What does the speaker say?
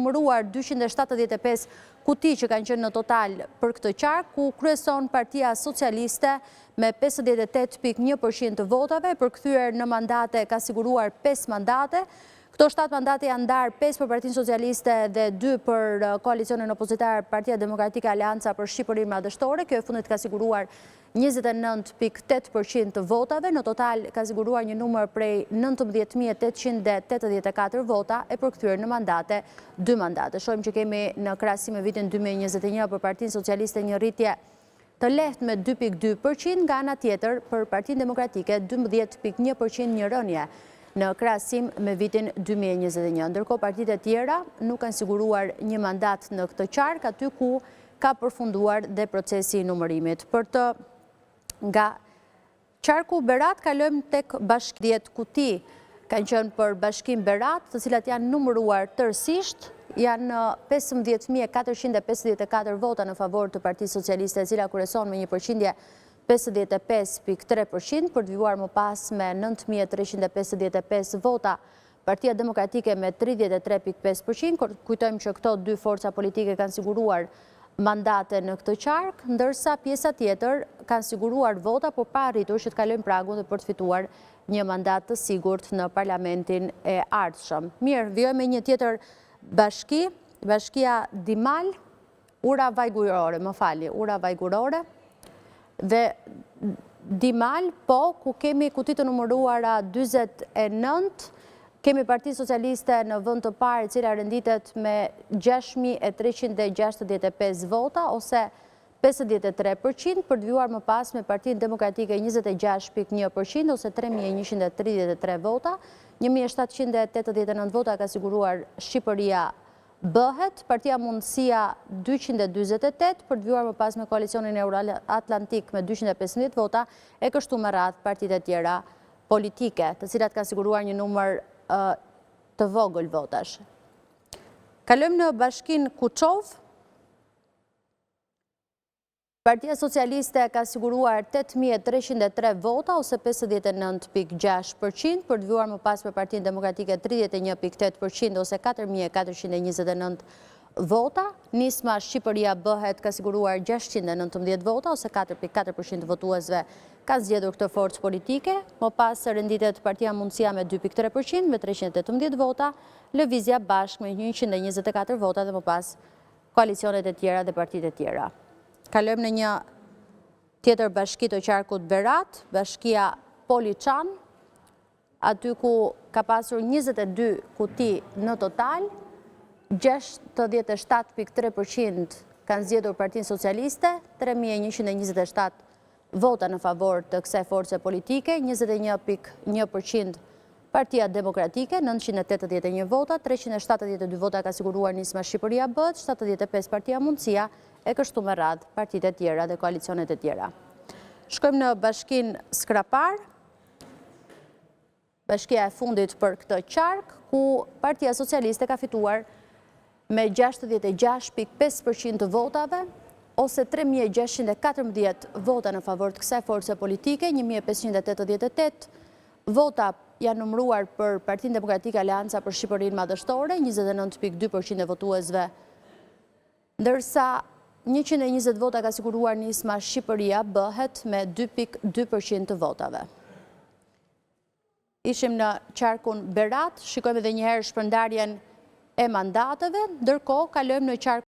numëruar 275 kuti që kanë qenë në total për këtë qark, ku kryeson Partia Socialiste me 58.1% të votave, përkthyer në mandate ka siguruar 5 mandate. Këto 7 mandate janë ndarë 5 për Partinë Socialiste dhe 2 për koalicionin opozitar Partia Demokratike Aleanca për Shqipërinë Madhështore. Kjo e fundit ka siguruar 29.8% të votave. Në total ka siguruar një numër prej 19.884 vota e përkthyer në mandate 2 mandate. Shohim që kemi në krahasim me vitin 2021 për Partinë Socialiste një rritje të lehtë me 2.2%, nga ana tjetër për Partinë Demokratike 12.1% një rënje në krahasim me vitin 2021. Ndërkohë partitë e tjera nuk kanë siguruar një mandat në këtë qark, aty ku ka përfunduar dhe procesi i numërimit. Nga qarku Berat kalojmë tek bashki 10 kuti kanë qenë për bashkim Berat, të cilat janë numëruar tërësisht, janë 15.454 vota në favor të Partisë Socialiste, e cila kryeson me një përqindje 55.3%, për të vijuar më pas me 9.355 vota Partia Demokratike me 33.5%. Kujtojmë që këto dy forca politike kanë siguruar mandate në këtë qark, ndërsa pjesa tjetër kanë siguruar vota, por pa arritur që të kalojnë pragun dhe për të fituar një mandat të sigurt në parlamentin e ardhshëm. Mirë, vijojmë me një tjetër bashki, bashkia Dimal, Ura Vajgurore, Ura Vajgurore, dhe Dimal, po, ku kemi kuti të numëruara 49, kemi Parti Socialiste në vend të parë, cila renditet me 6.365 vota, ose 53%, për të vijuar më pas me Partinë Demokratike 26.1%, ose 3.133 vota, 1.789 vota ka siguruar Shqipëria bëhet, Partia Mundësia 228, për të vijuar më pas me koalicionin Euro-Atlantik me 215 vota, e kështu me radhë partitë e tjera politike, të cilat ka siguruar një numër të vogël votash. Kalojmë në bashkinë Kuçov. Partia Socialiste ka siguruar 8.303 vota, ose 59.6%, për të vijuar më pas me Partinë Demokratike 31.8%, ose 4.429 vota. Nisma Shqipëria bëhet ka siguruar 619 vota, ose 4.4% të votuesve ka zgjedhur këtë forcë politike. Më pas renditet Partia Mundësia me 2.3%, me 318 vota, Lëvizja Bashk me 124 vota, dhe më pas koalicionet e tjera dhe partitë e tjera. Kalojmë në një tjetër bashki të qarkut Berat, bashkia Poliçan, aty ku ka pasur 22 kuti në total, 67.3% kanë zgjedhur Partinë Socialiste, 3.127 vota në favor të kësaj force politike, 21.1% Partia Demokratike, 981 vota, 372 vota ka siguruar Nisma Shqipëria bëhet, 75 Partia Mundësia, e kështu me radhë partitë e tjera dhe koalicionet e tjera. Shkojmë në bashkinë Skrapar, bashkia e fundit për këtë qark, ku Partia Socialiste ka fituar me 66.5% të votave, ose 3.614 vota në favor të kësaj force politike, 1.588 vota janë numëruar për Partinë Demokratike Aleanca për Shqipërinë Madhështore, 29.2% e votuesve, ndërsa 120 vota ka siguruar Nisma Shqipëria bëhet me 2.2% të votave. Ishim në qarkun Berat, shikojmë edhe njëherë shpërndarjen e mandateve, ndërkohë kalojmë në qarkun